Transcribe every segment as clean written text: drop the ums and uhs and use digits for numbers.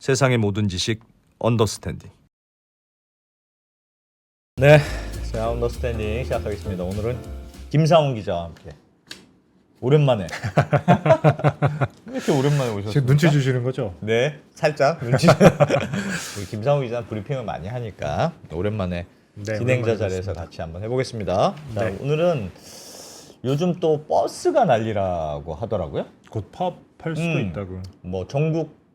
세상의 모든 지식 언더스탠딩. 네, 자 언더스탠딩 시작하겠습니다. 오늘은 김상훈 기자와 함께 오랜만에 왜 이렇게 오랜만에 오셨습니까? 지금 눈치 주시는 거죠? 네, 살짝 눈치. 우리 김상훈 기자는 브리핑을 많이 하니까 오랜만에 네, 진행자 오랜만에 자리에서 뵙습니다. 같이 한번 해보겠습니다. 자, 네. 오늘은 요즘 또 버스가 난리라고 하더라고요. 곧 파업할 수도 있다고. 뭐 전국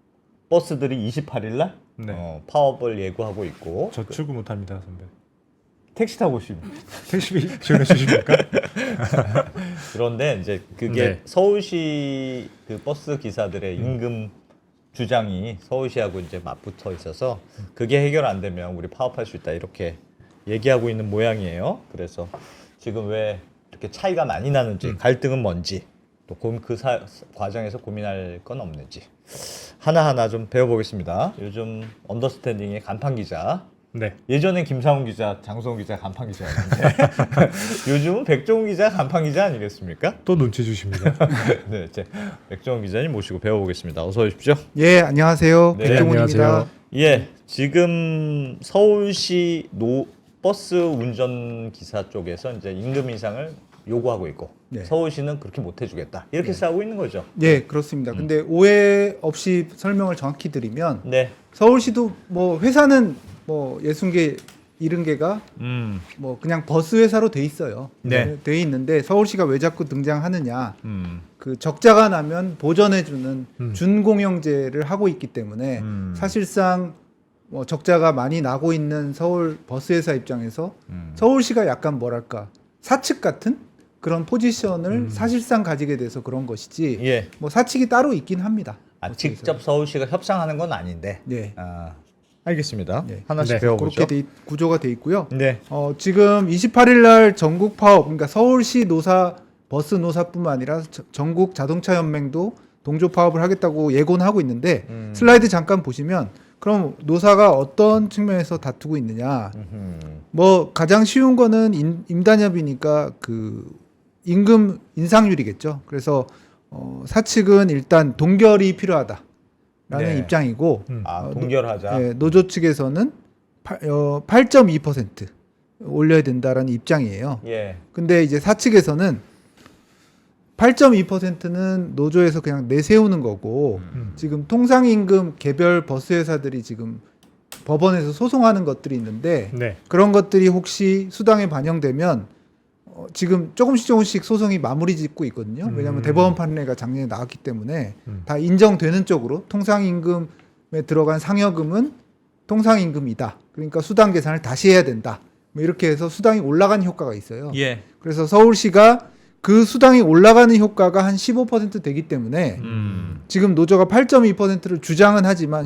버스들이 28일 날 네. 파업을 예고하고 있고 저 출근 못합니다, 선배. 택시 타고 오시면 택시비 지원해 주십니까? 그런데 이제 그게 네. 서울시 그 버스 기사들의 임금 주장이 서울시하고 이제 맞붙어 있어서 그게 해결 안 되면 우리 파업할 수 있다 이렇게 얘기하고 있는 모양이에요. 그래서 지금 왜 이렇게 차이가 많이 나는지 갈등은 뭔지 또 그 과정에서 고민할 건 없는지 하나하나 좀 배워보겠습니다. 요즘 언더스탠딩의 간판 기자. 네. 예전엔 김상훈 기자, 장성훈 기자 간판 기자였는데 요즘은 백종훈 기자 간판 기자 아니겠습니까? 또 눈치 주십니다. 네, 이제 백종훈 기자님 모시고 배워보겠습니다. 어서 오십시오. 예, 안녕하세요. 네, 백종훈입니다. 안녕하세요. 예, 지금 서울시 버스 운전 기사 쪽에서 이제 임금 인상을 요구하고 있고 네. 서울시는 그렇게 못 해주겠다 이렇게 싸우고 있는 거죠. 예, 그렇습니다. 근데 오해 없이 설명을 정확히 드리면 네, 서울시도 뭐 회사는 뭐 60개, 70개가 뭐 그냥 버스 회사로 돼 있어요. 네. 돼 있는데 서울시가 왜 자꾸 등장하느냐? 그 적자가 나면 보전해주는 준공영제를 하고 있기 때문에 사실상 뭐 적자가 많이 나고 있는 서울 버스 회사 입장에서 서울시가 약간 뭐랄까 사측 같은 그런 포지션을 사실상 가지게 돼서 그런 것이지. 예, 뭐 사측이 따로 있긴 합니다. 직접 서울시가 협상하는 건 아닌데. 네. 알겠습니다. 네. 하나씩 네. 배워보죠. 그렇게 구조가 돼 있고요. 네, 지금 28일 날 전국 파업, 그러니까 서울시 노사 버스 노사뿐만 아니라 전국 자동차 연맹도 동조 파업을 하겠다고 예고는 하고 있는데 슬라이드 잠깐 보시면 그럼 노사가 어떤 측면에서 다투고 있느냐? 뭐 가장 쉬운 거는 임단협이니까 그 임금 인상률이겠죠. 그래서 사측은 일단 동결이 필요하다라는 네. 입장이고 동결하자. 노조 측에서는 8.2% 올려야 된다라는 입장이에요. 예, 근데 이제 사측에서는 8.2%는 노조에서 그냥 내세우는 거고 지금 통상임금 개별 버스 회사들이 지금 법원에서 소송하는 것들이 있는데 네. 그런 것들이 혹시 수당에 반영되면 지금 조금씩 소송이 마무리 짓고 있거든요. 왜냐하면 대법원 판례가 작년에 나왔기 때문에 다 인정되는 쪽으로 통상임금에 들어간 상여금은 통상임금이다. 그러니까 수당 계산을 다시 해야 된다. 뭐 이렇게 해서 수당이 올라가는 효과가 있어요. 예, 그래서 서울시가 그 수당이 올라가는 효과가 한 15% 되기 때문에 지금 노조가 8.2%를 주장은 하지만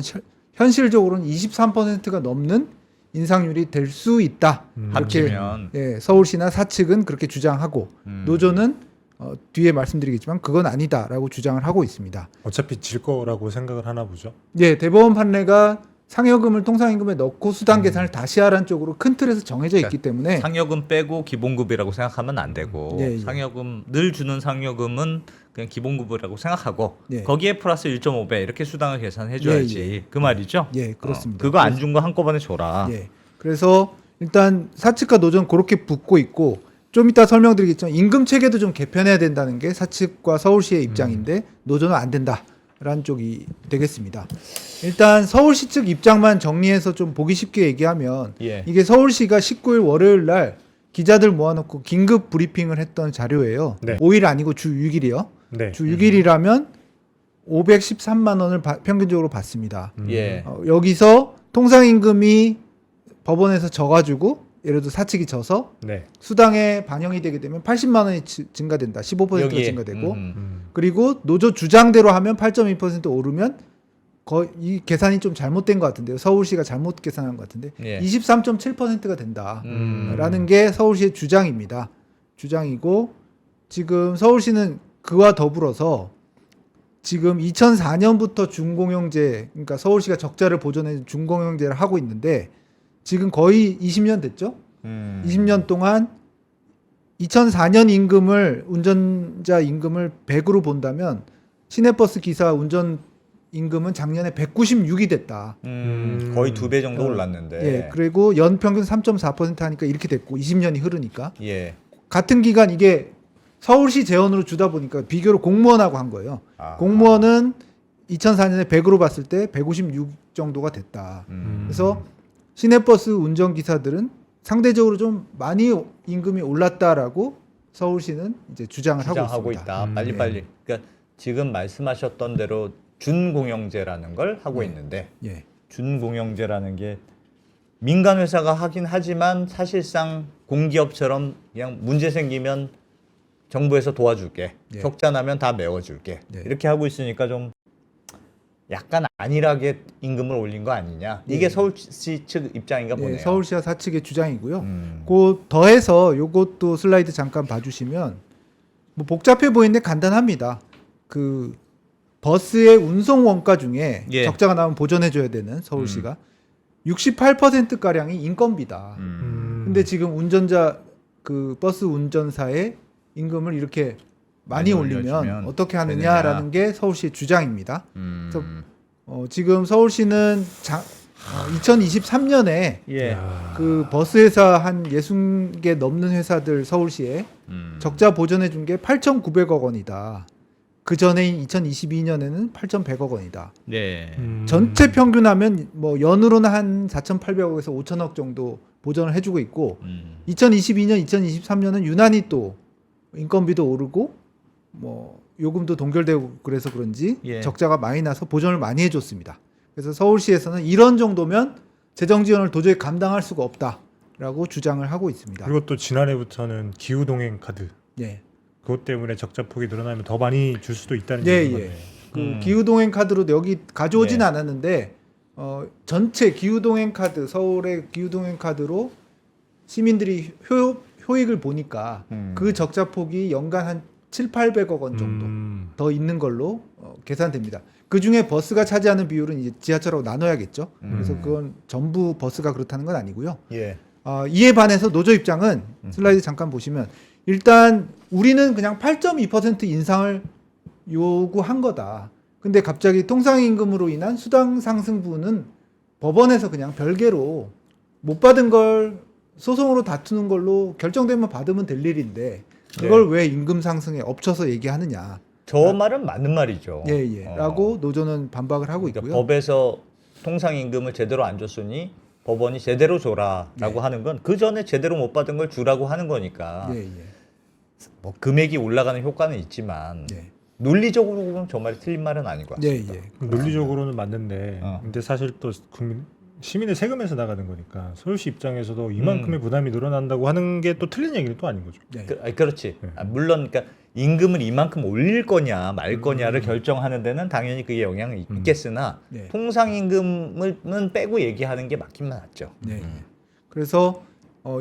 현실적으로는 23%가 넘는 인상률이 될 수 있다. 이렇게 합치면. 예, 서울시나 사측은 그렇게 주장하고 노조는 뒤에 말씀드리겠지만 그건 아니다라고 주장을 하고 있습니다. 어차피 질 거라고 생각을 하나 보죠. 예, 대법원 판례가 상여금을 통상임금에 넣고 수당 계산을 다시 하라는 쪽으로 큰 틀에서 정해져 있기 때문에 상여금 빼고 기본급이라고 생각하면 안 되고 예, 예. 상여금 늘 주는 상여금은 그냥 기본급이라고 생각하고 예. 거기에 플러스 1.5배 이렇게 수당을 계산해 줘야지. 예, 예. 그 말이죠? 예, 그렇습니다. 그거 안 준 거 한꺼번에 줘라. 예. 그래서 일단 사측과 노조는 그렇게 붙고 있고 좀 이따 설명드리겠지만 임금 체계도 좀 개편해야 된다는 게 사측과 서울시의 입장인데 노조는 안 된다라는 쪽이 되겠습니다. 일단 서울시 측 입장만 정리해서 좀 보기 쉽게 얘기하면 예. 이게 서울시가 19일 월요일 날 기자들 모아놓고 긴급 브리핑을 했던 자료예요. 네. 5일 아니고 주 6일이요. 네. 주 6일이라면 513만 원을 평균적으로 받습니다. 예. 여기서 통상임금이 법원에서 져가지고 예를 들어 사측이 져서 네. 수당에 반영이 되게 되면 80만 원이 증가된다. 15%가 여기에. 증가되고 그리고 노조 주장대로 하면 8.2% 오르면 거의 이 계산이 좀 잘못된 것 같은데요. 서울시가 잘못 계산한 것 같은데 예. 23.7%가 된다라는 게 서울시의 주장입니다. 주장이고 지금 서울시는 그와 더불어서 지금 2004년부터 준공영제, 그러니까 서울시가 적자를 보전해 준공영제를 하고 있는데 지금 거의 20년 됐죠? 20년 동안 2004년 임금을 운전자 임금을 100으로 본다면 시내버스 기사 운전 임금은 작년에 196이 됐다. 거의 2배 정도 어, 올랐는데. 예, 그리고 연평균 3.4% 하니까 이렇게 됐고 20년이 흐르니까 예. 같은 기간 이게 서울시 재원으로 주다 보니까 비교로 공무원하고 한 거예요. 아. 공무원은 2004년에 100으로 봤을 때 156 정도가 됐다. 그래서 시내버스 운전기사들은 상대적으로 좀 많이 임금이 올랐다라고 서울시는 이제 주장을 하고 주장하고 있습니다. 있다. 빨리빨리. 그러니까 지금 말씀하셨던 대로 준공영제라는 걸 하고 있는데 예. 준공영제라는 게 민간 회사가 하긴 하지만 사실상 공기업처럼 그냥 문제 생기면 정부에서 도와줄게. 예. 적자 나면 다 메워줄게. 예. 이렇게 하고 있으니까 좀 약간 안일하게 임금을 올린 거 아니냐. 이게 예. 서울시 측 입장인가 보네요. 예, 서울시와 사측의 주장이고요. 음. 그 더해서 요것도 슬라이드 잠깐 봐주시면 뭐 복잡해 보이는데 간단합니다. 그 버스의 운송 원가 중에 예. 적자가 나면 보전해줘야 되는 서울시가 68% 가량이 인건비다. 근데 지금 운전자 그 버스 운전사의 임금을 이렇게 많이 많이 올리면 올려주면 어떻게 하느냐라는 게 서울시의 주장입니다. 그래서 음. 지금 서울시는 2023년에 예. 야. 그 버스 회사 한 60개 넘는 회사들 서울시에 적자 보전해 준 게 8,900억 원이다. 그 전에인 2022년에는 8,100억 원이다. 네. 전체 평균하면 뭐 연으로는 한 4,800억에서 5,000억 정도 보전을 해주고 있고 2022년, 2023년은 유난히 또 인건비도 오르고 뭐 요금도 동결되고 그래서 그런지 예. 적자가 많이 나서 보전을 많이 해줬습니다. 그래서 서울시에서는 이런 정도면 재정 지원을 도저히 감당할 수가 없다라고 주장을 하고 있습니다. 그리고 또 지난해부터는 기후동행 카드 예. 그것 때문에 적자 폭이 늘어나면 더 많이 줄 수도 있다는 예, 얘기인 예. 거네요. 그 기후동행 카드로 여기 가져오진 네. 않았는데 전체 기후동행 카드 서울의 기후동행 카드로 시민들이 효익을 보니까 그 적자 폭이 연간 한 7,800억 원 정도 더 있는 걸로 계산됩니다. 그 중에 버스가 차지하는 비율은 이제 지하철하고 나눠야겠죠. 그래서 그건 전부 버스가 그렇다는 건 아니고요. 예. 이에 반해서 노조 입장은 슬라이드 잠깐 보시면 일단 우리는 그냥 8.2% 인상을 요구한 거다. 근데 갑자기 통상임금으로 인한 수당 상승분은 법원에서 그냥 별개로 못 받은 걸 소송으로 다투는 걸로 결정되면 받으면 될 일인데 그걸 왜 임금 상승에 엎쳐서 얘기하느냐. 저 말은 맞는 말이죠. 예. 라고 노조는 반박을 하고 그러니까 있고요. 법에서 통상임금을 제대로 안 줬으니 법원이 제대로 줘라라고 하는 건 그 전에 제대로 못 받은 걸 주라고 하는 거니까 예. 뭐 금액이 올라가는 효과는 있지만 예. 논리적으로 보면 저 말이 틀린 말은 아닌 것 같습니다. 예. 논리적으로는 맞는데 어. 근데 사실 또 시민의 세금에서 나가는 거니까 서울시 입장에서도 이만큼의 부담이 늘어난다고 하는 게 또 틀린 얘기는 또 아닌 거죠. 예. 그렇지. 물론 그러니까 임금을 이만큼 올릴 거냐 말 거냐를 결정하는 데는 당연히 그게 영향이 있겠으나 네. 통상임금은 빼고 얘기하는 게 맞긴 맞죠. 네. 그래서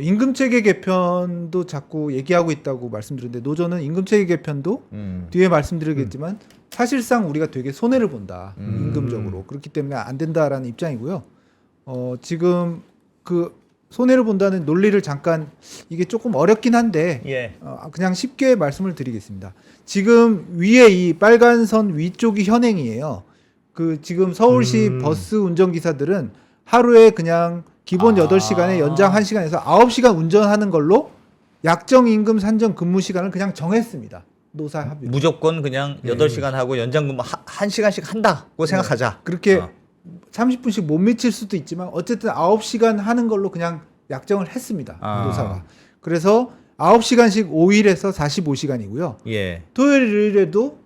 임금 체계 개편도 자꾸 얘기하고 있다고 말씀드렸는데 노조는 임금 체계 개편도 뒤에 말씀드리겠지만 사실상 우리가 되게 손해를 본다 임금적으로 그렇기 때문에 안 된다라는 입장이고요. 지금 그 손해를 본다는 논리를 잠깐 이게 조금 어렵긴 한데 예. 그냥 쉽게 말씀을 드리겠습니다. 지금 위에 이 빨간 선 위쪽이 현행이에요. 그 지금 서울시 버스 운전기사들은 하루에 그냥 기본 8시간에 연장 1시간에서 9시간 운전하는 걸로 약정 임금 산정 근무 시간을 그냥 정했습니다. 노사 합의. 무조건 그냥 8시간 하고 연장근무 1시간씩 한다고 생각하자. 그렇게 30분씩 못 미칠 수도 있지만 어쨌든 9시간 하는 걸로 그냥 약정을 했습니다. 노사가. 그래서 9시간씩 5일에서 45시간이고요. 예. 토요일에도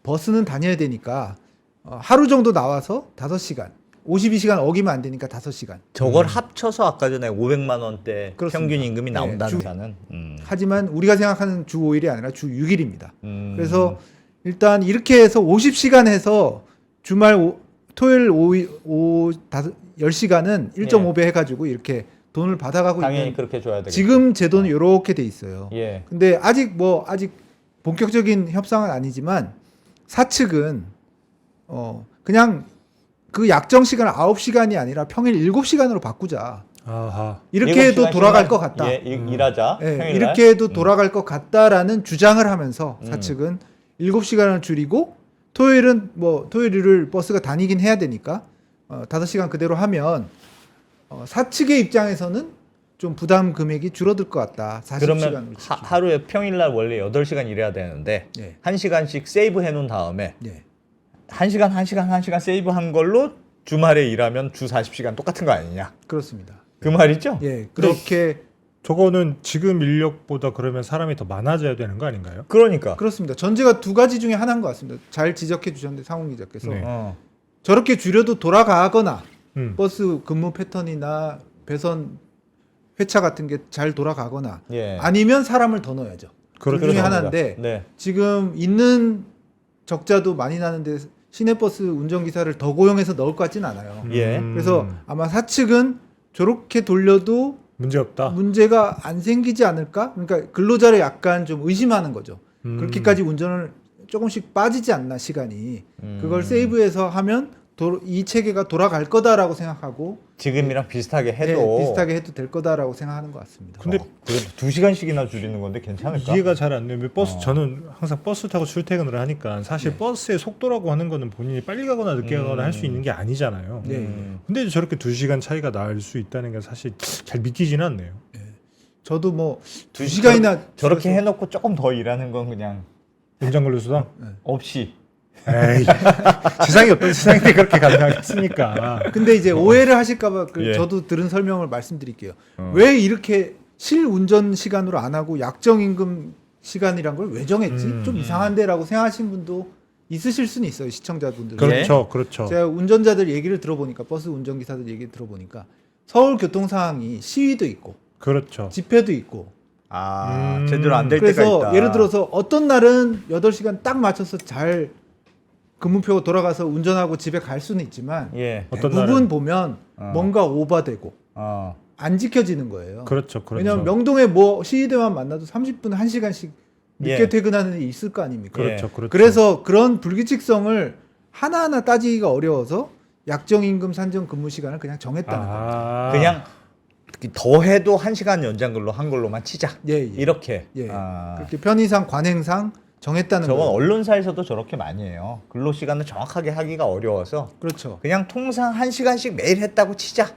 버스는 다녀야 되니까 하루 정도 나와서 5시간. 52시간 어기면 안 되니까 5시간. 저걸 합쳐서 아까 전에 500만 원대 그렇습니다. 평균 임금이 나온다는 네, 거는 하지만 우리가 생각하는 주 5일이 아니라 주 6일입니다. 그래서 일단 이렇게 해서 50시간 해서 주말 토요일 10시간은 1.5배 해가지고 이렇게 돈을 받아가고 당연히 있는 그렇게 줘야 되겠죠. 지금 제도는 이렇게 돼 있어요. 예. 근데 아직 본격적인 협상은 아니지만 사측은 그냥 그 약정 시간을 9시간이 아니라 평일 7시간으로 바꾸자. 아하. 이렇게 해도 7시간씩만 돌아갈 것 같다. 예, 일하자. 예, 평일날. 이렇게 해도 돌아갈 것 같다라는 주장을 하면서 사측은 7시간을 줄이고 토요일은 뭐 토요일 일요일 버스가 다니긴 해야 되니까 5시간 그대로 하면 사측의 입장에서는 좀 부담 금액이 줄어들 것 같다. 40시간으로 그러면 하루에 평일날 원래 8시간 일해야 되는데 네. 1시간씩 세이브 해놓은 다음에 네. 1시간 세이브한 걸로 주말에 일하면 주 40시간 똑같은 거 아니냐? 그렇습니다. 그 말이죠? 예, 그렇게 저거는 지금 인력보다 그러면 사람이 더 많아져야 되는 거 아닌가요? 그러니까. 그렇습니다. 전제가 두 가지 중에 하나인 것 같습니다. 잘 지적해 주셨는데 상훈 기자께서 네. 저렇게 줄여도 돌아가거나 버스 버스 근무 패턴이나 배선 회차 같은 게 잘 돌아가거나 예. 아니면 사람을 더 넣어야죠. 그 중에 그렇죠. 하나인데 네. 지금 있는 적자도 많이 나는데 시내버스 운전기사를 더 고용해서 넣을 것 같지는 않아요. 예. 그래서 아마 사측은 저렇게 돌려도 문제 없다. 문제가 안 생기지 않을까? 그러니까 근로자를 약간 좀 의심하는 거죠. 그렇게까지 운전을 조금씩 빠지지 않나 시간이. 그걸 세이브해서 하면 이 체계가 돌아갈 거다라고 생각하고 지금이랑 비슷하게 네, 해도 비슷하게 해도 될 거다라고 생각하는 것 같습니다. 근데 그래도 2시간씩이나 줄이는 건데 괜찮을까? 이해가 잘 안 되면 버스 저는 항상 버스 타고 출퇴근을 하니까 사실 네. 버스의 속도라고 하는 거는 본인이 빨리 가거나 늦게 가거나 할 수 있는 게 아니잖아요. 네. 근데 저렇게 2시간 차이가 날 수 있다는 게 사실 잘 믿기지는 않네요. 저도 뭐 2시간이나 저렇게 해놓고 조금 더 일하는 건 그냥 연장 근로수당? 없이. 에이, 세상이 어떤 세상인데 그렇게 가능하겠습니까? 근데 이제 오해를 하실까봐 예. 저도 들은 설명을 말씀드릴게요. 왜 이렇게 실운전 시간으로 안 하고 약정임금 시간이란 걸 왜 정했지? 좀 이상한데라고 생각하신 분도 있으실 수는 있어요. 시청자분들. 그렇죠, 그렇죠. 제가 운전자들 얘기를 들어보니까 버스 운전기사들 얘기 들어보니까 서울 교통 상황이 시위도 있고 그렇죠. 집회도 있고 제대로 안 될 때가 그래서 있다. 예를 들어서 어떤 날은 8시간 딱 맞춰서 잘 근무표가 돌아가서 운전하고 집에 갈 수는 있지만 예. 어떤 대부분 날은- 보면 뭔가 오버되고 안 지켜지는 거예요. 그렇죠, 그렇죠. 왜냐하면 명동에 뭐 시위대만 만나도 30분, 1시간씩 늦게 예. 퇴근하는 일이 있을 거 아닙니까? 그렇죠, 그렇죠. 그래서 그런 불규칙성을 하나하나 따지기가 어려워서 약정임금 산정 근무 시간을 그냥 정했다는 거예요. 아, 그냥 더 해도 1시간 연장 근로 한 걸로만 치자. 예, 예. 이렇게. 예. 그렇게 편의상 관행상 정했다는 저건 거예요. 언론사에서도 저렇게 많이 해요. 근로 시간을 정확하게 하기가 어려워서 그렇죠. 그냥 통상 1시간씩 매일 했다고 치자.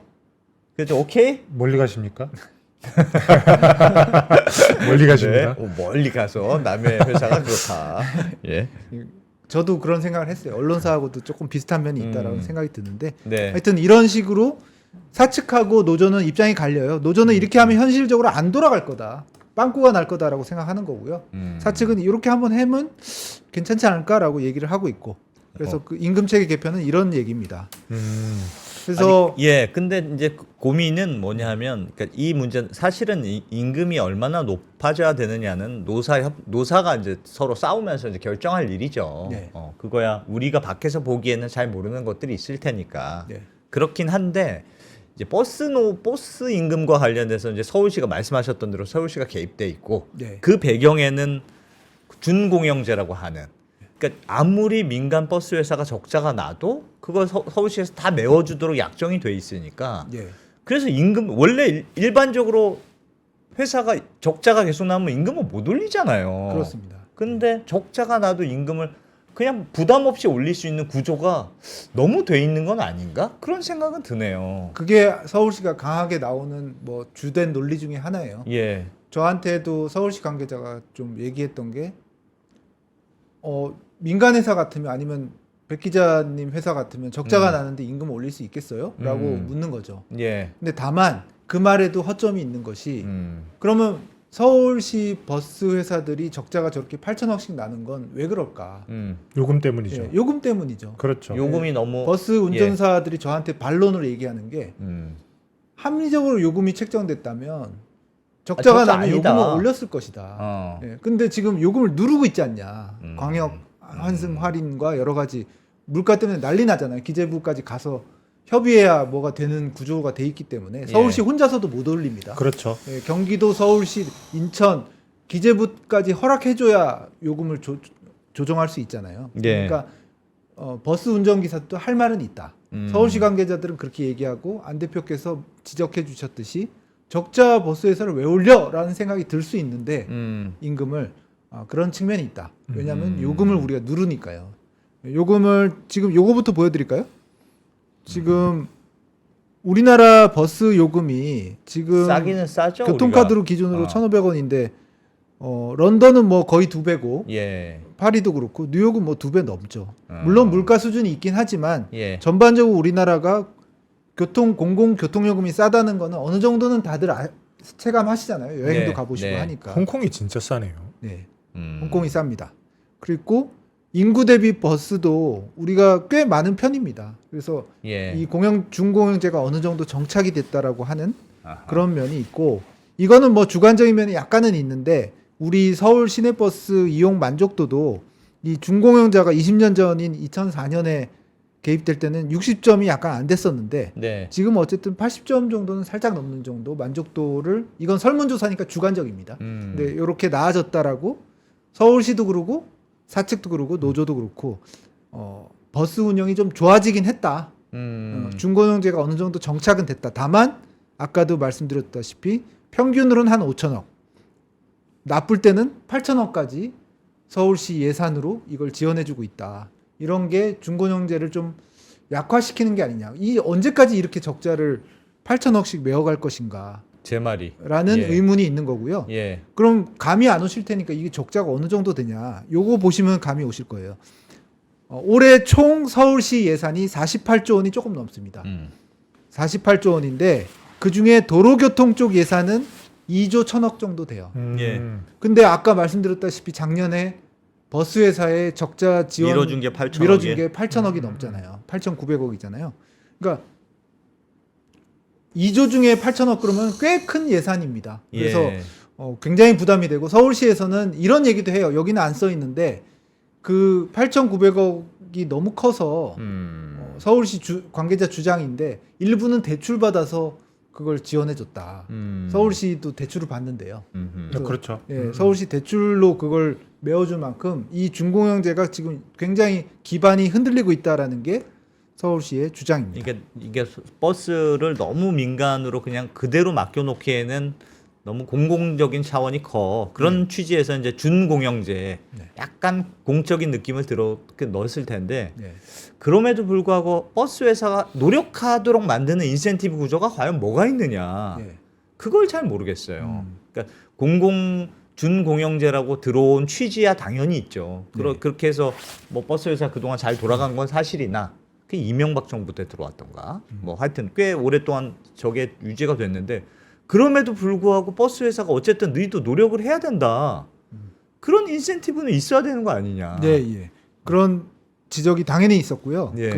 그래서 오케이? 멀리 가십니까? 멀리 가십니다. 네. 멀리 가서 남의 회사가 그렇다. 예. 저도 그런 생각을 했어요. 언론사하고도 조금 비슷한 면이 있다라는 생각이 드는데 네. 하여튼 이런 식으로 사측하고 노조는 입장이 갈려요. 노조는 이렇게 하면 현실적으로 안 돌아갈 거다. 빵꾸가 날 거다라고 생각하는 거고요. 사측은 이렇게 한번 하면 괜찮지 않을까라고 얘기를 하고 있고 그래서 그 임금체계 개편은 이런 얘기입니다. 그래서 예, 근데 이제 고민은 뭐냐면, 그러니까 이 문제 사실은 임금이 얼마나 높아져야 되느냐는 노사가 이제 서로 싸우면서 이제 결정할 일이죠. 네. 그거야 우리가 밖에서 보기에는 잘 모르는 것들이 있을 테니까 네. 그렇긴 한데 이제 버스 임금과 관련돼서 이제 서울시가 말씀하셨던 대로 서울시가 개입돼 있고 네. 그 배경에는 준공영제라고 하는. 그러니까 아무리 민간 버스 회사가 적자가 나도 그걸 서울시에서 다 메워주도록 약정이 돼 있으니까 예. 그래서 임금 원래 일반적으로 회사가 적자가 계속 나면 임금을 못 올리잖아요. 그렇습니다. 근데 적자가 나도 임금을 그냥 부담 없이 올릴 수 있는 구조가 너무 돼 있는 건 아닌가? 그런 생각은 드네요. 그게 서울시가 강하게 나오는 뭐 주된 논리 중에 하나예요. 예. 저한테도 서울시 관계자가 좀 얘기했던 게 민간 회사 같으면 아니면 백 기자님 회사 같으면 적자가 나는데 임금 올릴 수 있겠어요? 라고 묻는 거죠. 예. 근데 다만 그 말에도 허점이 있는 것이 그러면 서울시 버스 회사들이 적자가 저렇게 8천억씩 나는 건 왜 그럴까? 요금 때문이죠. 예, 요금 때문이죠. 그렇죠. 요금이 너무 버스 운전사들이 저한테 반론으로 얘기하는 게 합리적으로 요금이 책정됐다면 적자가 적자 나면 아니다. 요금을 올렸을 것이다. 예, 근데 지금 요금을 누르고 있지 않냐. 광역 환승 할인과 여러 가지 물가 때문에 난리 나잖아요. 기재부까지 가서 협의해야 뭐가 되는 구조가 돼 있기 때문에 서울시 혼자서도 못 올립니다. 그렇죠. 예, 경기도, 서울시, 인천 기재부까지 허락해줘야 요금을 조정할 수 있잖아요. 예. 그러니까 버스 운전기사도 할 말은 있다. 서울시 관계자들은 그렇게 얘기하고 안 대표께서 지적해 주셨듯이 적자 버스 회사를 왜 올려라는 생각이 들 수 있는데 임금을 그런 측면이 있다. 왜냐하면 요금을 우리가 누르니까요. 요금을 지금 요거부터 보여드릴까요? 지금 우리나라 버스 요금이 지금 싸기는 싸죠. 교통카드로 기준으로 어. 1,500원인데 런던은 뭐 거의 2배고 예. 파리도 그렇고 뉴욕은 뭐 2배 넘죠. 어. 물론 물가 수준이 있긴 하지만 예. 전반적으로 우리나라가 공공 교통요금이 싸다는 거는 어느 정도는 다들 체감하시잖아요. 여행도 네, 가보시고 네. 하니까. 홍콩이 진짜 싸네요. 네. 음. 홍콩이 쌉니다. 그리고 인구 대비 버스도 우리가 꽤 많은 편입니다. 그래서 예. 이 중공영제가 어느 정도 정착이 됐다라고 하는 아하. 그런 면이 있고 이거는 뭐 주관적인 면이 약간은 있는데 우리 서울 시내버스 이용 만족도도 이 중공영제가 20년 전인 2004년에 개입될 때는 60점이 약간 안 됐었는데 네. 지금 어쨌든 80점 정도는 살짝 넘는 정도 만족도를 이건 설문조사니까 주관적입니다. 근데 이렇게 나아졌다라고 서울시도 그러고 사측도 그러고 노조도 그렇고 버스 운영이 좀 좋아지긴 했다. 중고용제가 어느 정도 정착은 됐다. 다만 아까도 말씀드렸다시피 평균으로는 한 5천억, 나쁠 때는 8천억까지 서울시 예산으로 이걸 지원해주고 있다. 이런 게 중고용제를 좀 약화시키는 게 아니냐. 이 언제까지 이렇게 적자를 8천억씩 메어갈 것인가. 제 말이. 라는 예. 의문이 있는 거고요. 예. 그럼 감이 안 오실 테니까 이게 적자가 어느 정도 되냐. 요거 보시면 감이 오실 거예요. 올해 총 서울시 예산이 48조 원이 조금 넘습니다. 48조 원인데 그중에 도로교통 쪽 예산은 2조 1천억 정도 돼요. 예. 근데 아까 말씀드렸다시피 작년에 버스 회사에 적자 지원 밀어준 게 8천억. 밀어준 게 8천억이 넘잖아요. 8,900억이잖아요. 그러니까 2조 중에 8천억 그러면 꽤 큰 예산입니다. 그래서 예. 굉장히 부담이 되고 서울시에서는 이런 얘기도 해요. 여기는 안 써 있는데 그 8,900억이 너무 커서 서울시 관계자 주장인데 일부는 대출 받아서 그걸 지원해줬다. 서울시도 대출을 받는데요. 그렇죠. 예, 서울시 대출로 그걸 메워줄 만큼 이 중공영제가 지금 굉장히 기반이 흔들리고 있다라는 게 서울시의 주장입니다. 이게 버스를 너무 민간으로 그냥 그대로 맡겨놓기에는 너무 공공적인 차원이 커. 그런 취지에서 이제 준공영제 약간 공적인 느낌을 넣었을 텐데 네. 그럼에도 불구하고 버스 회사가 노력하도록 만드는 인센티브 구조가 과연 뭐가 있느냐. 예. 그걸 잘 모르겠어요. 그러니까 준공영제라고 들어온 취지야 당연히 있죠. 그렇게 해서 뭐 버스 회사 그동안 잘 돌아간 건 사실이나 그 이명박 정부 때 들어왔던가 뭐 하여튼 꽤 오랫동안 저게 유지가 됐는데 그럼에도 불구하고 버스 회사가 어쨌든 너희도 노력을 해야 된다. 그런 인센티브는 있어야 되는 거 아니냐. 네, 예. 그런 지적이 당연히 있었고요. 예.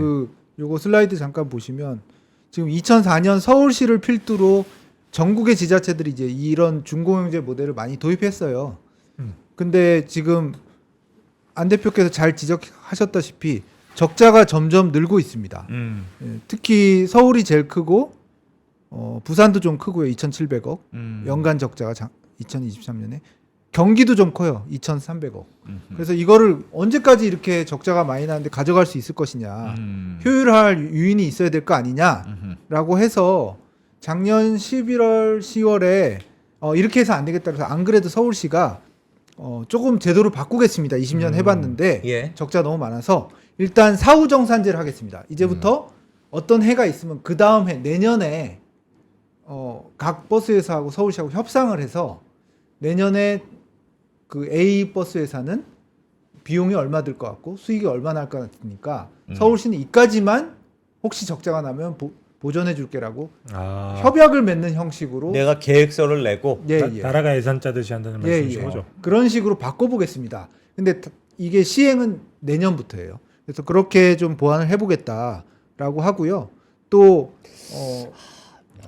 요거 슬라이드 잠깐 보시면 지금 2004년 서울시를 필두로 전국의 지자체들이 이제 이런 중공영제 모델을 많이 도입했어요. 근데 지금 안 대표께서 잘 지적하셨다시피 적자가 점점 늘고 있습니다. 예, 특히 서울이 제일 크고 부산도 좀 크고요. 2,700억 연간 적자가 2023년에 경기도 좀 커요. 2,300억. 그래서 이거를 언제까지 이렇게 적자가 많이 나는데 가져갈 수 있을 것이냐. 효율할 유인이 있어야 될 거 아니냐라고 해서 작년 11월, 10월에 이렇게 해서 안 되겠다. 그래서 안 그래도 서울시가 조금 제도를 바꾸겠습니다. 20년 해봤는데 예. 적자 너무 많아서 일단 사후정산제를 하겠습니다. 이제부터 어떤 해가 있으면 그 다음 해 내년에 각 버스 회사하고 서울시하고 협상을 해서 내년에 그 A 버스 회사는 비용이 얼마 들 것 같고 수익이 얼마 날 것 같으니까 서울시는 이까지만 혹시 적자가 나면 보전해 줄게라고 협약을 맺는 형식으로 내가 계획서를 내고 예, 나라가 예산 짜듯이 한다는 말씀이신 거죠? 그런 식으로 바꿔보겠습니다. 근데 이게 시행은 내년부터예요. 그래서 그렇게 좀 보완을 해보겠다라고 하고요. 또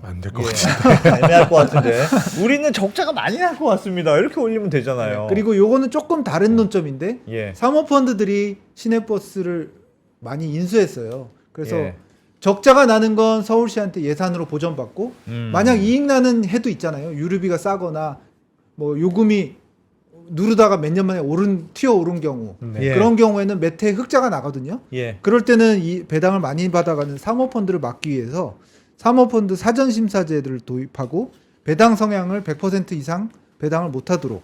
안 될 것 예. 같아요. 애매할 것 같은데 우리는 적자가 많이 날 것 같습니다. 이렇게 올리면 되잖아요. 그리고 요거는 조금 다른 논점인데 예. 사모펀드들이 시내버스를 많이 인수했어요. 그래서 예. 적자가 나는 건 서울시한테 예산으로 보전받고 만약 이익 나는 해도 있잖아요. 유류비가 싸거나 뭐 요금이 누르다가 몇 년 만에 튀어 오른 경우 예. 그런 경우에는 몇 해 흑자가 나거든요. 예. 그럴 때는 이 배당을 많이 받아가는 사모펀드를 막기 위해서 사모펀드 사전심사제를 도입하고 배당 성향을 100% 이상 배당을 못하도록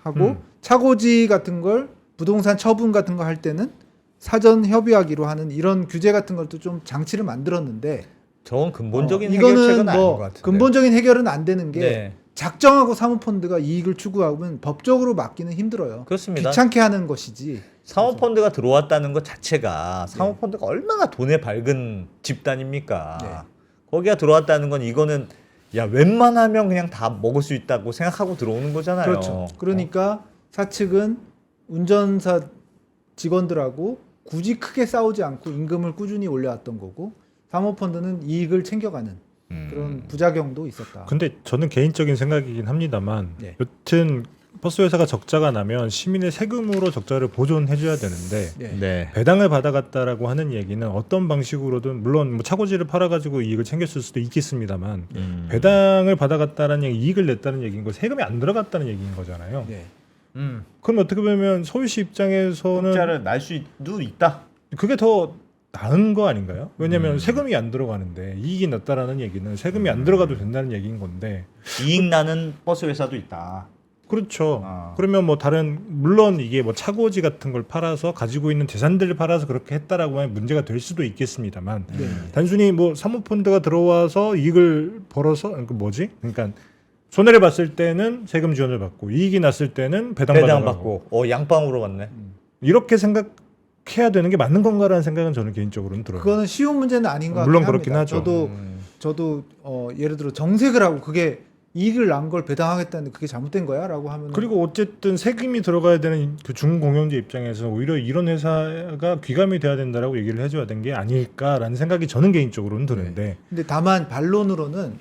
하고 차고지 같은 걸 부동산 처분 같은 거 할 때는 사전 협의하기로 하는 이런 규제 같은 것도 좀 장치를 만들었는데 저건 근본적인 이거는 해결책은 아닌 것 뭐 같은데. 근본적인 해결은 안 되는 게 네. 작정하고 사모펀드가 이익을 추구하면 법적으로 막기는 힘들어요. 그렇습니다. 귀찮게 하는 것이지. 사모펀드가 들어왔다는 것 자체가 사모펀드가 얼마나 돈에 밝은 집단입니까? 네. 거기가 들어왔다는 건 이거는 야 웬만하면 그냥 다 먹을 수 있다고 생각하고 들어오는 거잖아요. 그렇죠. 그러니까 사측은 운전사 직원들하고 굳이 크게 싸우지 않고 임금을 꾸준히 올려왔던 거고 사모펀드는 이익을 챙겨가는 그런 부작용도 있었다. 근데 저는 개인적인 생각이긴 합니다만 네. 여튼 버스 회사가 적자가 나면 시민의 세금으로 적자를 보존해줘야 되는데 네. 네. 배당을 받아갔다라고 하는 얘기는 어떤 방식으로든 물론 뭐 차고지를 팔아가지고 이익을 챙겼을 수도 있겠습니다만 배당을 받아갔다라는 얘기, 이익을 냈다는 얘기인 거 세금이 안 들어갔다는 얘기인 거잖아요. 네. 그럼 어떻게 보면 서울시 입장에서는 적자를 날 수도 있다. 그게 더 나은 거 아닌가요? 왜냐하면 세금이 안 들어가는데 이익이 났다라는 얘기는 세금이 안 들어가도 된다는 얘기인 건데 이익 나는 버스 회사도 있다. 그렇죠. 아. 그러면 뭐 다른 물론 이게 뭐 차고지 같은 걸 팔아서 가지고 있는 재산들을 팔아서 그렇게 했다라고 하면 문제가 될 수도 있겠습니다만 네. 단순히 뭐 사모펀드가 들어와서 이익을 벌어서 그러니까 손해를 봤을 때는 세금 지원을 받고 이익이 났을 때는 배당 배당 받고 받고 양방으로 갔네. 이렇게 생각해야 되는 게 맞는 건가라는 생각은 저는 개인적으로는 들어요. 그거는 쉬운 문제는 아닌 것 같긴 물론 합니다. 그렇긴 하죠. 저도 예를 들어 정색을 하고 그게 이익을 난 걸 배당하겠다는데 그게 잘못된 거야라고 하면 그리고 어쨌든 세금이 들어가야 되는 그 중공영제 입장에서 오히려 이런 회사가 귀감이 돼야 된다라고 얘기를 해줘야 되는 게 아닐까라는 생각이 저는 개인적으로는 드는데. 근데 다만 반론으로는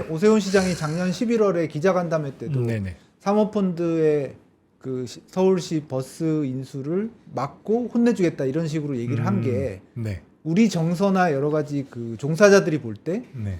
오세훈 시장이 작년 11월에 기자간담회 때도 네네. 사모펀드의 그 서울시 버스 인수를 막고 혼내주겠다 이런 식으로 얘기를 한 게 네. 우리 정서나 여러 가지 그 종사자들이 볼 때 네.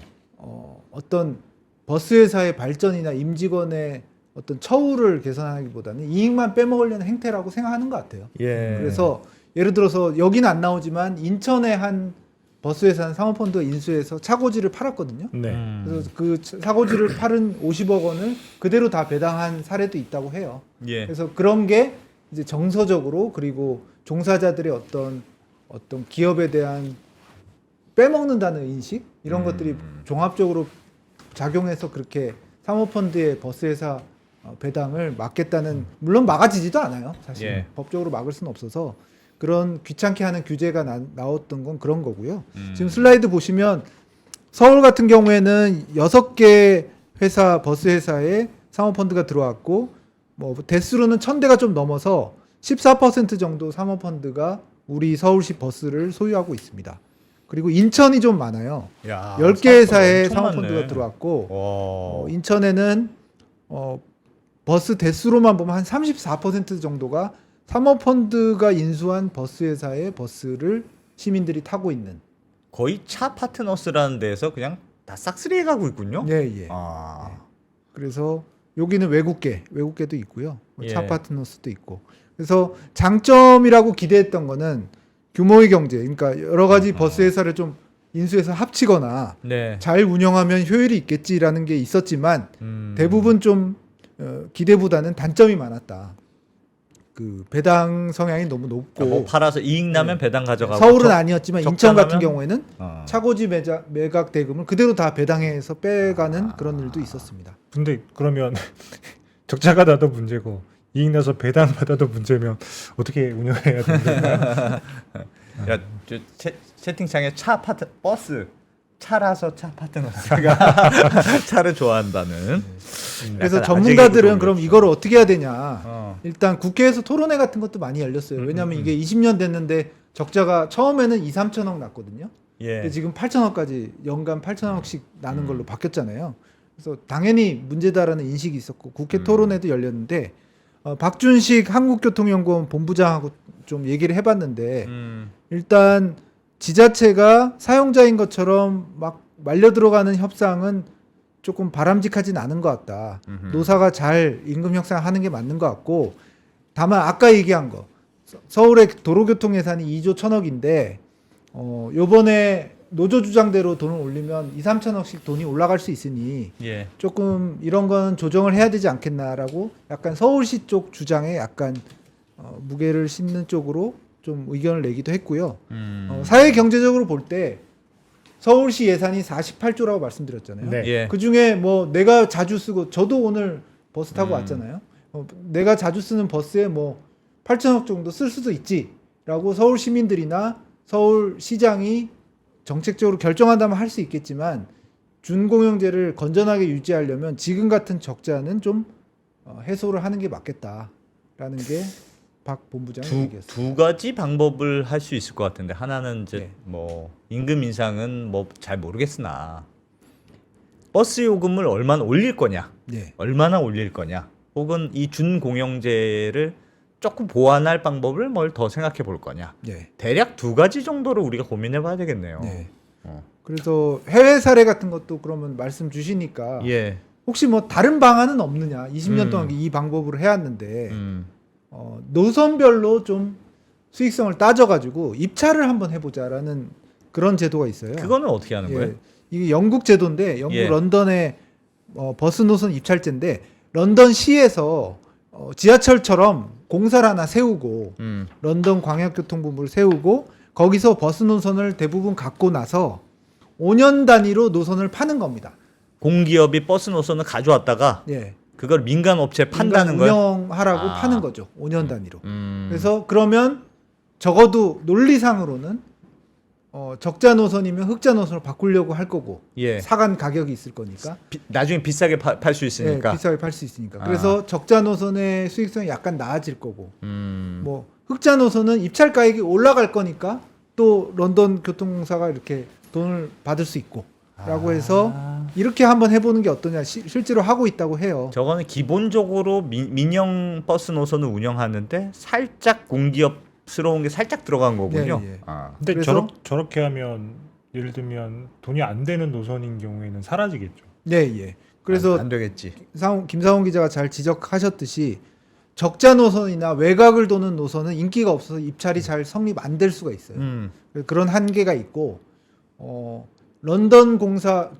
어떤 버스 회사의 발전이나 임직원의 어떤 처우를 개선하기보다는 이익만 빼먹으려는 행태라고 생각하는 것 같아요. 예. 그래서 예를 들어서 여기는 안 나오지만 인천의 한 버스 회사는 사모펀드가 인수해서 차고지를 팔았거든요. 네. 그래서 그 차고지를 팔은 50억 원을 그대로 다 배당한 사례도 있다고 해요. 예. 그래서 그런 게 이제 정서적으로 그리고 종사자들의 어떤 기업에 대한 빼먹는다는 인식 이런 것들이 종합적으로 작용해서 그렇게 사모펀드의 버스 회사 배당을 막겠다는 물론 막아지지도 않아요. 사실 예. 법적으로 막을 수는 없어서 그런 귀찮게 하는 규제가 나왔던 건 그런 거고요. 지금 슬라이드 보시면 서울 같은 경우에는 6개 회사 버스 회사에 사모펀드가 들어왔고 뭐 대수로는 1000대가 좀 넘어서 14% 정도 사모펀드가 우리 서울시 버스를 소유하고 있습니다. 그리고 인천이 좀 많아요. 야, 10개 회사에 엄청 사모펀드가 많네. 들어왔고 인천에는 버스 대수로만 보면 한 34% 정도가 사모펀드가 인수한 버스 회사의 버스를 시민들이 타고 있는. 거의 차 파트너스라는 데에서 그냥 다 싹쓸이해 가고 있군요. 예, 예. 아. 그래서 여기는 외국계도 있고요. 뭐 차 예. 파트너스도 있고. 그래서 장점이라고 기대했던 거는 규모의 경제. 그러니까 여러 가지 버스 회사를 좀 인수해서 합치거나 네. 잘 운영하면 효율이 있겠지라는 게 있었지만 대부분 좀 기대보다는 단점이 많았다. 그 배당 성향이 너무 높고 뭐 팔아서 이익 나면 배당 가져가고 서울은 아니었지만 인천 같은 적자나면? 경우에는 차고지 매각 대금을 그대로 다 배당해서 빼가는 그런 일도 있었습니다. 근데 그러면 적자가 나도 문제고 이익 나서 배당 받아도 문제면 어떻게 운영해야 되는가? 야, 채팅창에 버스 차라서 차 파트너스가 차를 좋아한다는. 그래서 약간 전문가들은 아재개그 그럼 돌렸죠. 이걸 어떻게 해야 되냐. 어. 일단 국회에서 토론회 같은 것도 많이 열렸어요. 왜냐하면 이게 20년 됐는데 적자가 처음에는 2, 3천억 났거든요. 예. 근데 지금 8천억까지 연간 8천억씩 나는 걸로 바뀌었잖아요. 그래서 당연히 문제다라는 인식이 있었고 국회 토론회도 열렸는데 박준식 한국교통연구원 본부장하고 좀 얘기를 해봤는데 일단 지자체가 사용자인 것처럼 막 말려 들어가는 협상은 조금 바람직하진 않은 것 같다. 노사가 잘 임금 협상하는 게 맞는 것 같고 다만 아까 얘기한 거 서울의 도로교통 예산이 2조 1천억인데 요번에 노조 주장대로 돈을 올리면 2, 3천억씩 돈이 올라갈 수 있으니 예. 조금 이런 건 조정을 해야 되지 않겠나라고 약간 서울시 쪽 주장에 약간 무게를 싣는 쪽으로 좀 의견을 내기도 했고요. 사회 경제적으로 볼 때 서울시 예산이 48조라고 말씀드렸잖아요. 네. 예. 그 중에 뭐 내가 자주 쓰고 저도 오늘 버스 타고 왔잖아요. 내가 자주 쓰는 버스에 뭐 8천억 정도 쓸 수도 있지라고 서울 시민들이나 서울시장이 정책적으로 결정한다면 할 수 있겠지만 준공영제를 건전하게 유지하려면 지금 같은 적자는 좀 해소를 하는 게 맞겠다라는 게 박 본부장의 얘기였어요. 두 가지 방법을 할 수 있을 것 같은데 하나는 이제 네. 뭐 임금 인상은 뭐 잘 모르겠으나 버스 요금을 얼마나 올릴 거냐, 네. 얼마나 올릴 거냐, 혹은 이 준공영제를 조금 보완할 방법을 뭘 더 생각해 볼 거냐. 네. 대략 두 가지 정도를 우리가 고민해 봐야 되겠네요. 네. 어. 그래서 해외 사례 같은 것도 그러면 말씀 주시니까 예. 혹시 뭐 다른 방안은 없느냐? 20년 음. 동안 이 방법으로 해왔는데 노선별로 좀 수익성을 따져가지고 입찰을 한번 해보자라는 그런 제도가 있어요. 그거는 어떻게 하는 예. 거예요? 이게 영국 제도인데 영국 예. 런던의 버스 노선 입찰제인데 런던 시에서 지하철처럼 공사를 하나 세우고 런던 광역교통본부를 세우고 거기서 버스 노선을 대부분 갖고 나서 5년 단위로 노선을 파는 겁니다. 공기업이 버스 노선을 가져왔다가 예. 그걸 민간 업체에 판다는 민간 거예요? 운영하라고 아. 파는 거죠. 5년 단위로. 음. 그래서 그러면 적어도 논리상으로는 적자 노선이면 흑자 노선으로 바꾸려고 할 거고 예. 사간 가격이 있을 거니까 나중에 비싸게 팔 수 있으니까. 네, 비싸게 팔 수 있으니까. 아. 그래서 적자 노선의 수익성이 약간 나아질 거고 음. 뭐 흑자 노선은 입찰 가격이 올라갈 거니까 또 런던 교통공사가 이렇게 돈을 받을 수 있고 라고 해서 이렇게 한번 해보는 게 어떠냐 실제로 하고 있다고 해요. 저거는 기본적으로 민영 버스 노선을 운영하는데 살짝 공기업스러운 게 살짝 들어간 거군요. 예, 예. 아. 근데 그래서- 저렇게 하면 예를 들면 돈이 안 되는 노선인 경우에는 사라지겠죠. 네, 예. 그래서 안 되겠지. 김사원 기자가 잘 지적하셨듯이 적자 노선이나 외곽을 도는 노선은 인기가 없어서 입찰이 잘 성립 안 될 수가 있어요. 그런 한계가 있고 런던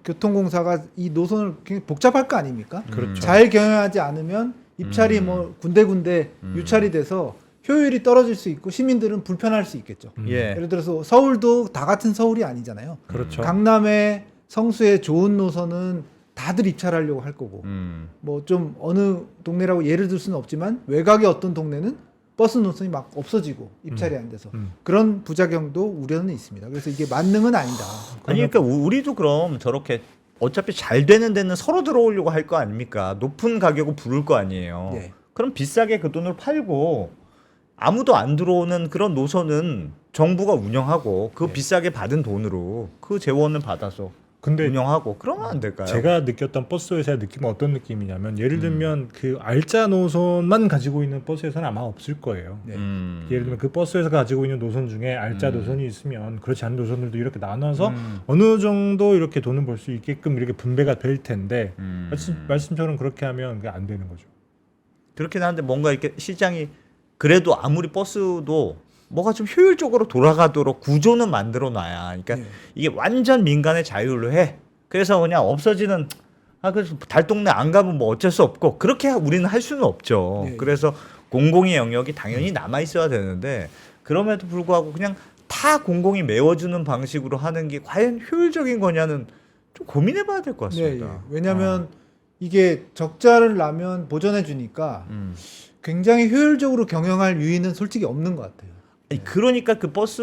교통공사가 이 노선을 굉장히 복잡할 거 아닙니까? 그렇죠. 잘 경영하지 않으면 입찰이 뭐 군데군데 유찰이 돼서 효율이 떨어질 수 있고 시민들은 불편할 수 있겠죠. 예. 예를 들어서 서울도 다 같은 서울이 아니잖아요. 그렇죠. 강남의 성수의 좋은 노선은 다들 입찰하려고 할 거고 음. 뭐 좀 어느 동네라고 예를 들 수는 없지만 외곽의 어떤 동네는 버스 노선이 막 없어지고 입찰이 안 돼서 그런 부작용도 우려는 있습니다. 그래서 이게 만능은 아니다. 아니 그러니까 우리도 그럼 저렇게 어차피 잘 되는 데는 서로 들어오려고 할 거 아닙니까? 높은 가격을 부를 거 아니에요. 네. 그럼 비싸게 그 돈을 팔고 아무도 안 들어오는 그런 노선은 정부가 운영하고 그 네. 비싸게 받은 돈으로 그 재원을 받아서 근데 운영하고 그러면 안 될까요? 제가 느꼈던 버스 회사의 느낌은 어떤 느낌이냐면 예를 들면 그 알짜 노선만 가지고 있는 버스 회사는 아마 없을 거예요. 네. 예를 들면 그 버스 회사가 가지고 있는 노선 중에 알짜 노선이 있으면 그렇지 않은 노선들도 이렇게 나눠서 어느 정도 이렇게 돈을 벌 수 있게끔 이렇게 분배가 될 텐데 말씀처럼 그렇게 하면 그게 안 되는 거죠. 그렇긴 한데 뭔가 이렇게 시장이 그래도 아무리 버스도 뭐가 좀 효율적으로 돌아가도록 구조는 만들어 놔야. 그러니까 네. 이게 완전 민간의 자율로 해. 그래서 그냥 없어지는 그래서 달동네 안 가면 뭐 어쩔 수 없고 그렇게 우리는 할 수는 없죠. 네. 그래서 공공의 영역이 당연히 남아 있어야 되는데 그럼에도 불구하고 그냥 다 공공이 메워주는 방식으로 하는 게 과연 효율적인 거냐는 좀 고민해봐야 될 것 같습니다. 네, 예. 왜냐하면 이게 적자를 나면 보전해 주니까 굉장히 효율적으로 경영할 유인은 솔직히 없는 것 같아요. 아니, 그러니까 그 버스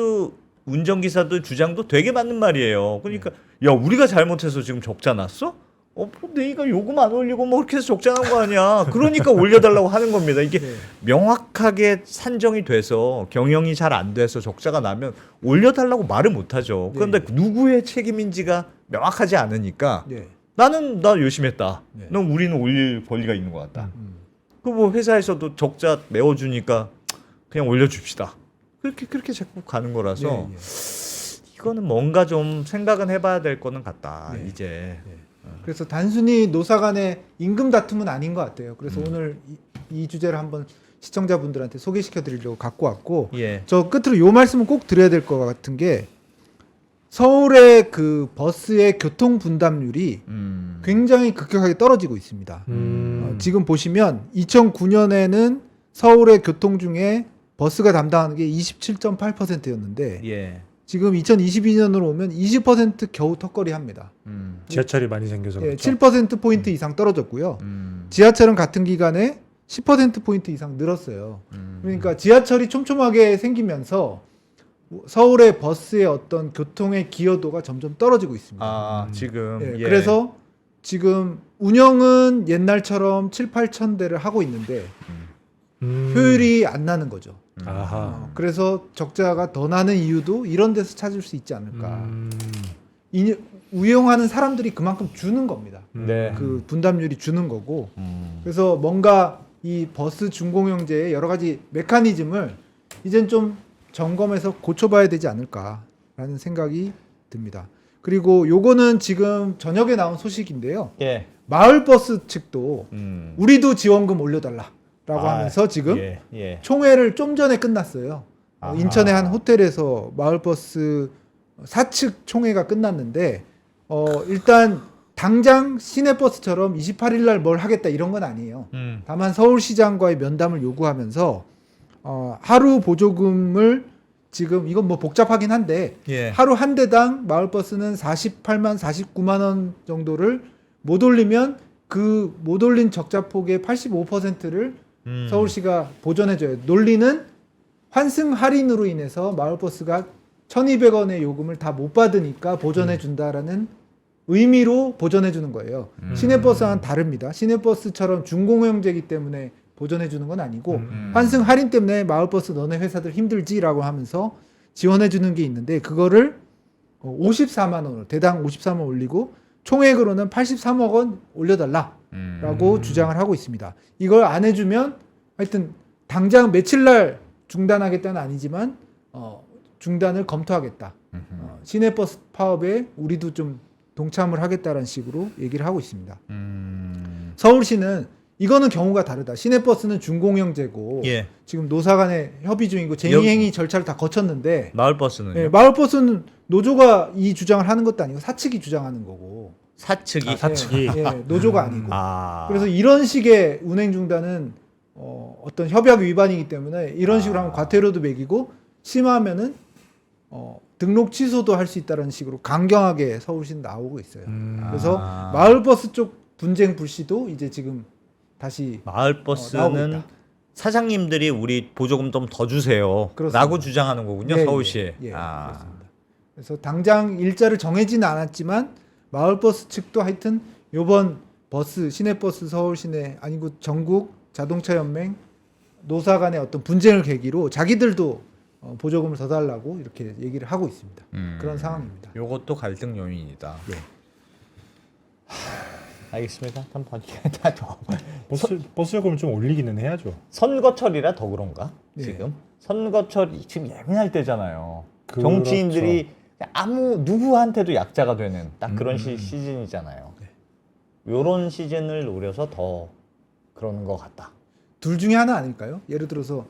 운전기사들 주장도 되게 맞는 말이에요. 그러니까 야 우리가 잘못해서 지금 적자 났어? 뭐 내가 요금 안 올리고 뭐 그렇게 해서 적자 난 거 아니야. 그러니까 올려달라고 하는 겁니다. 이게 네. 명확하게 산정이 돼서 경영이 잘 안 돼서 적자가 나면 올려달라고 말을 못하죠. 그런데 누구의 책임인지가 명확하지 않으니까 네. 나 열심히 했다. 네. 넌 우리는 올릴 권리가 있는 것 같다. 그 뭐 회사에서도 적자 메워주니까 그냥 올려줍시다. 그렇게 자꾸 가는 거라서 예, 예. 이거는 뭔가 좀 생각은 해봐야 될 거는 같다. 네. 이제 그래서 단순히 노사 간의 임금 다툼은 아닌 것 같아요. 그래서 오늘 이 주제를 한번 시청자분들한테 소개시켜 드리려고 갖고 왔고 예. 저 끝으로 요 말씀은 꼭 드려야 될 것 같은 게 서울의 그 버스의 교통 분담률이 굉장히 급격하게 떨어지고 있습니다. 지금 보시면 2009년에는 서울의 교통 중에 버스가 담당하는 게 27.8%였는데 예. 지금 2022년으로 오면 20% 겨우 턱걸이 합니다. 지하철이 많이 생겨서 예, 그렇죠. 7% 포인트 이상 떨어졌고요. 지하철은 같은 기간에 10% 포인트 이상 늘었어요. 그러니까 지하철이 촘촘하게 생기면서 서울의 버스의 어떤 교통의 기여도가 점점 떨어지고 있습니다. 아 지금 예, 예. 그래서 지금 운영은 옛날처럼 7, 8천 대를 하고 있는데 효율이 안 나는 거죠. 아하. 그래서 적자가 더 나는 이유도 이런 데서 찾을 수 있지 않을까. 운영하는 사람들이 그만큼 주는 겁니다. 네. 그 분담률이 주는 거고. 그래서 뭔가 이 버스 준공영제의 여러 가지 메커니즘을 이젠 좀 점검해서 고쳐봐야 되지 않을까라는 생각이 듭니다. 그리고 요거는 지금 저녁에 나온 소식인데요. 예. 마을버스 측도 우리도 지원금 올려달라라고 아, 하면서 지금 예. 예. 총회를 좀 전에 끝났어요. 아하. 인천의 한 호텔에서 마을버스 사측 총회가 끝났는데 일단 당장 시내버스처럼 28일 날 뭘 하겠다 이런 건 아니에요. 다만 서울시장과의 면담을 요구하면서 하루 보조금을 지금 이건 뭐 복잡하긴 한데 예. 하루 한 대당 마을버스는 48만 49만 원 정도를 못 올리면 그 못 올린 적자폭의 85%를 서울시가 보전해줘요. 논리는 환승 할인으로 인해서 마을버스가 1,200원의 요금을 다 못 받으니까 보전해준다라는 의미로 보전해주는 거예요. 시내버스와는 다릅니다. 시내버스처럼 준공영제이기 때문에 보전해주는 건 아니고 환승 할인 때문에 마을버스 너네 회사들 힘들지라고 하면서 지원해주는 게 있는데 그거를 54만 원을 대당 53원 올리고 총액으로는 83억 원 올려달라라고 주장을 하고 있습니다. 이걸 안 해주면 하여튼 당장 며칠 날 중단하겠다는 아니지만 중단을 검토하겠다. 시내버스 파업에 우리도 좀 동참을 하겠다라는 식으로 얘기를 하고 있습니다. 서울시는 이거는 경우가 다르다. 시내버스는 준공영제고 예. 지금 노사 간에 협의 중이고 쟁의행위 절차를 다 거쳤는데 마을버스는요? 예, 마을버스는 노조가 이 주장을 하는 것도 아니고 사측이 주장하는 거고 사측이. 사측이. 예, 노조가 아니고 그래서 그래서 이런 식의 운행 중단은 어떤 협약 위반이기 때문에 이런 식으로 하면 과태료도 매기고 심하면은 등록 취소도 할 수 있다는 식으로 강경하게 서울시는 나오고 있어요. 그래서 마을버스 쪽 분쟁 불씨도 이제 지금 다시 나오고 마을버스는 있다. 사장님들이 우리 보조금 좀 더 주세요. 그렇습니다. 라고 주장하는 거군요. 예, 서울시에. 예, 그렇습니다. 그래서 당장 일자를 정해지는 않았지만 마을버스 측도 하여튼 요번 버스 시내버스 서울시내 아니고 전국 자동차 연맹 노사 간의 어떤 분쟁을 계기로 자기들도 보조금을 더 달라고 이렇게 얘기를 하고 있습니다. 그런 상황입니다. 요것도 갈등 요인이다. 예. 알겠습니다. 한번 버스 요금을 좀 올리기는 해야죠. 선거철이라 더 그런가? 네. 지금 선거철이 지금 예민할 때잖아요. 그렇죠. 정치인들이 아무 누구한테도 약자가 되는 딱 그런 시즌이잖아요. 요런 시즌을 노려서 더 그러는 것 같다. 둘 중에 하나 아닐까요? 예를 들어서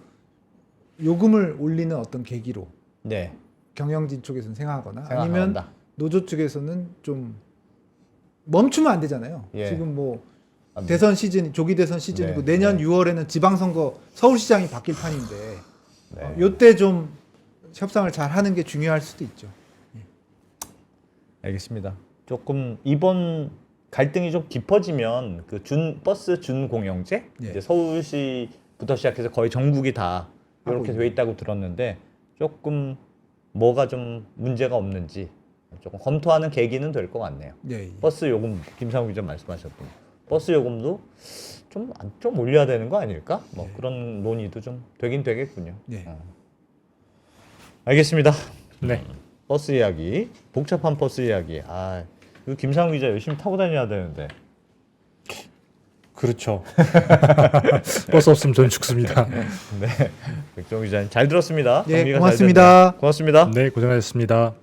요금을 올리는 어떤 계기로 네. 경영진 쪽에서는 생각하거나 생각한다. 아니면 노조 쪽에서는 좀 멈추면 안 되잖아요. 예. 지금 뭐 안 돼. 대선 시즌, 조기 대선 시즌이고 네, 내년 네. 6월에는 지방선거 서울시장이 바뀔 판인데 네. 요때 좀 협상을 잘 하는 게 중요할 수도 있죠. 알겠습니다. 조금 이번 갈등이 좀 깊어지면 그 버스 준공영제 예. 이제 서울시부터 시작해서 거의 전국이 다 이렇게 하고 돼 있다고 들었는데 조금 뭐가 좀 문제가 없는지 조금 검토하는 계기는 될 것 같네요. 예, 예. 버스 요금 김상우 기자 말씀하셨던 버스 요금도 좀 올려야 되는 거 아닐까? 뭐 그런 논의도 좀 되긴 되겠군요. 예. 알겠습니다. 네. 버스 이야기, 복잡한 버스 이야기. 이거 김상우 기자 열심히 타고 다녀야 되는데. 그렇죠. 버스 없으면 전 죽습니다. 네, 백종우 기자님 잘 들었습니다. 예, 정리가 잘 고맙습니다. 됐네요. 고맙습니다. 네, 고생하셨습니다.